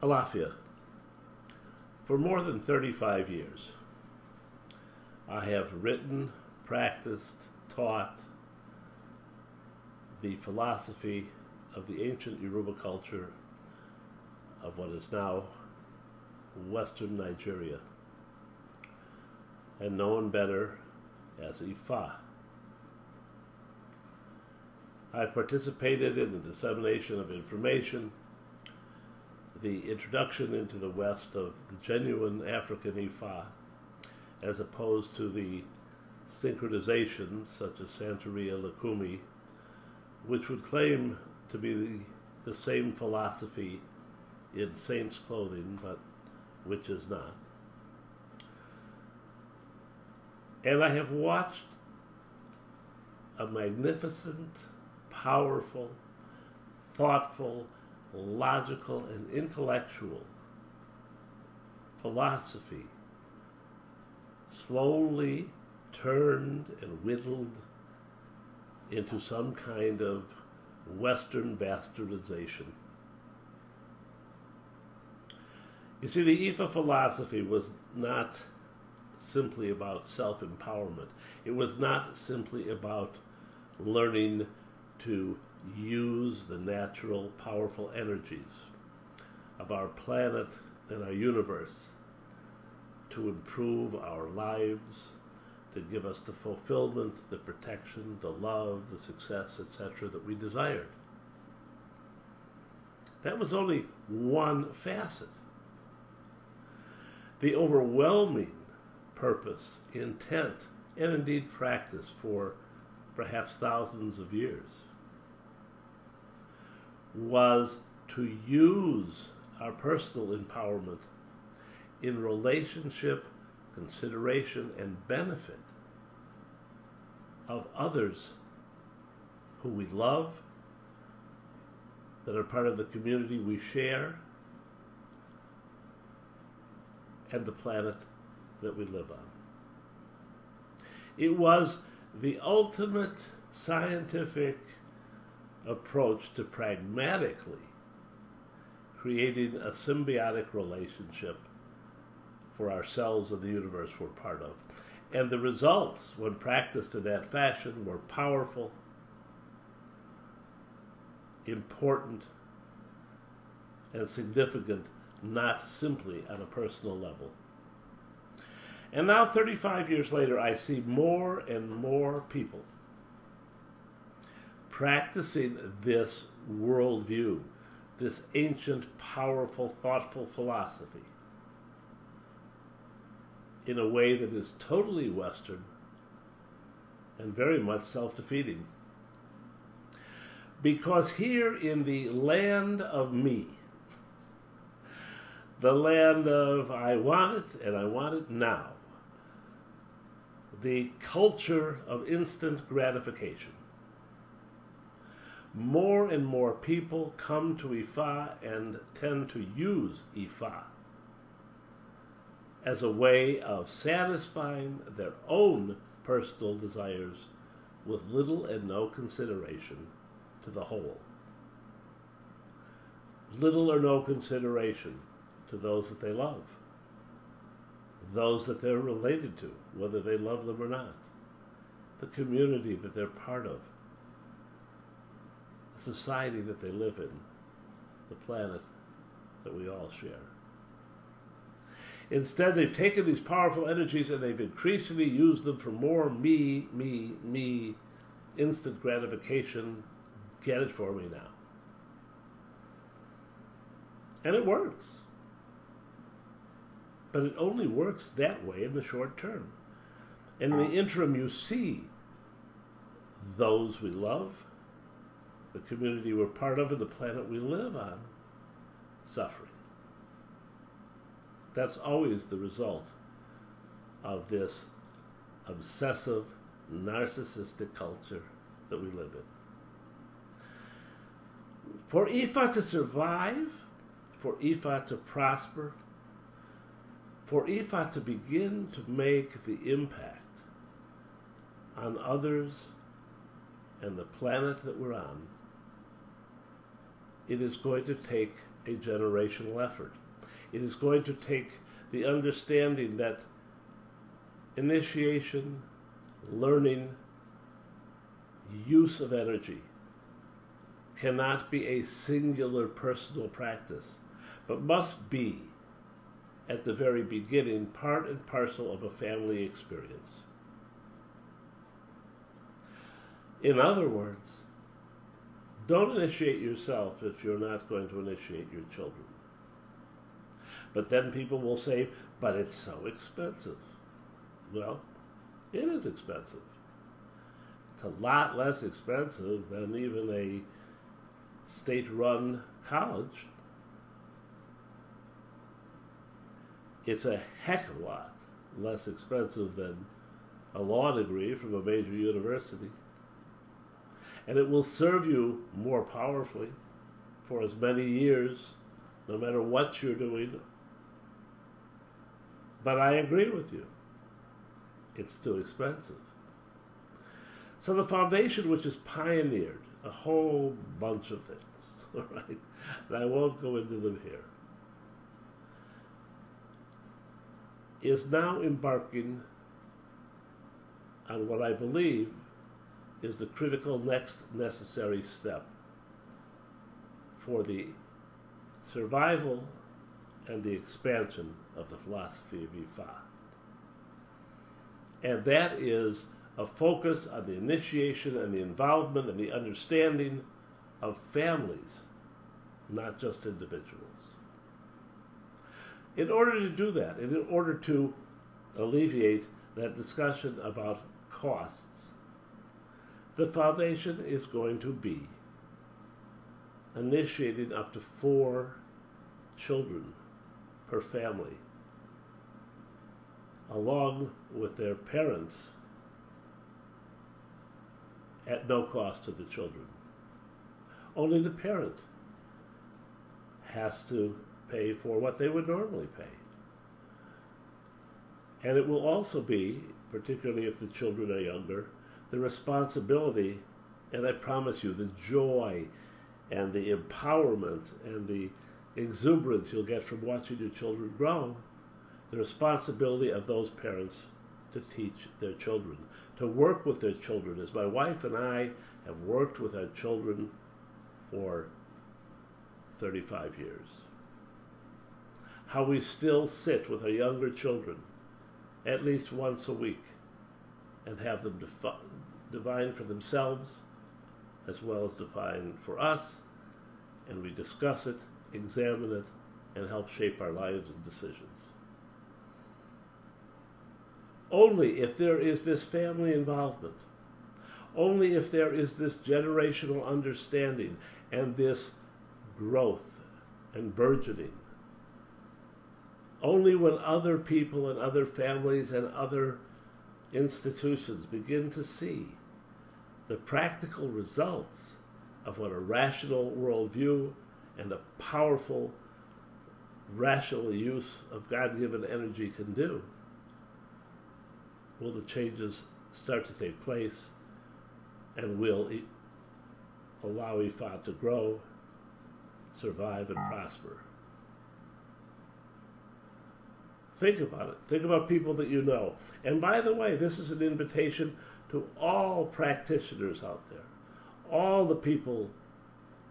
Alafia. For more than 35 years, I have written, practiced, taught the philosophy of the ancient Yoruba culture of what is now Western Nigeria, and known better as Ifa. I've participated in the dissemination of information, the introduction into the West of the genuine African Ifa, as opposed to the synchronizations such as Santeria Lukumi, which would claim to be the same philosophy in saints' clothing, but which is not. And I have watched a magnificent, powerful, thoughtful, logical, and intellectual philosophy slowly turned and whittled into some kind of Western bastardization. You see, the Ifa philosophy was not simply about self-empowerment. It was not simply about learning to use the natural, powerful energies of our planet and our universe to improve our lives, to give us the fulfillment, the protection, the love, the success, etc. that we desired. That was only one facet. The overwhelming purpose, intent, and indeed practice for perhaps thousands of years was to use our personal empowerment in relationship, consideration, and benefit of others who we love, that are part of the community we share, and the planet that we live on. It was the ultimate scientific approach to pragmatically creating a symbiotic relationship for ourselves and the universe we're part of. And the results, when practiced in that fashion, were powerful, important, and significant, not simply on a personal level. And now, 35 years later, I see more and more people practicing this worldview, this ancient, powerful, thoughtful philosophy in a way that is totally Western and very much self-defeating. Because here in the land of me, the land of I want it and I want it now, the culture of instant gratification, more and more people come to Ifa and tend to use Ifa as a way of satisfying their own personal desires with little and no consideration to the whole. Little or no consideration to those that they love, those that they're related to, whether they love them or not, the community that they're part of, the society that they live in, the planet that we all share. Instead, they've taken these powerful energies and they've increasingly used them for more me, instant gratification, get it for me now. And it works. But it only works that way in the short term. And in the interim, you see those we love, the community we're part of, and the planet we live on, suffering. That's always the result of this obsessive, narcissistic culture that we live in. For Ifa to survive, for Ifa to prosper, for Ifa to begin to make the impact on others and the planet that we're on, it is going to take a generational effort. It is going to take the understanding that initiation, learning, use of energy cannot be a singular personal practice, but must be, at the very beginning, part and parcel of a family experience. In other words, don't initiate yourself if you're not going to initiate your children. But then people will say, but it's so expensive. Well, it is expensive. It's a lot less expensive than even a state-run college. It's a heck of a lot less expensive than a law degree from a major university. And it will serve you more powerfully for as many years, no matter what you're doing. But I agree with you. It's too expensive. So the foundation, which has pioneered a whole bunch of things, all right, and I won't go into them here, is now embarking on what I believe is the critical next necessary step for the survival and the expansion of the philosophy of Ifa. And that is a focus on the initiation and the involvement and the understanding of families, not just individuals. In order to do that, and in order to alleviate that discussion about costs, the foundation is going to be initiating up to 4 children per family, along with their parents, at no cost to the children. Only the parent has to pay for what they would normally pay. And it will also be, particularly if the children are younger, the responsibility, and I promise you, the joy and the empowerment and the exuberance you'll get from watching your children grow, the responsibility of those parents to teach their children, to work with their children, as my wife and I have worked with our children for 35 years. How we still sit with our younger children at least once a week and have them divine for themselves as well as define for us, and we discuss it, examine it, and help shape our lives and decisions. Only if there is this family involvement, only if there is this generational understanding and this growth and burgeoning, only when other people and other families and other institutions begin to see the practical results of what a rational worldview and a powerful, rational use of God-given energy can do, will the changes start to take place and will allow Ifa to grow, survive, and prosper. Think about it. Think about people that you know. And by the way, this is an invitation to all practitioners out there, all the people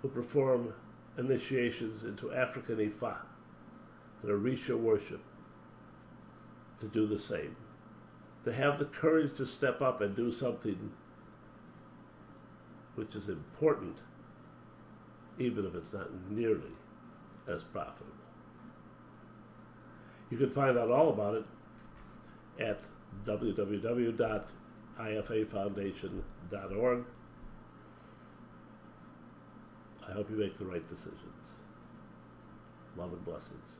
who perform initiations into African Ifa and Orisa worship, to do the same, to have the courage to step up and do something which is important, even if it's not nearly as profitable. You can find out all about it at www.ifafoundation.org. I hope you make the right decisions. Love and blessings.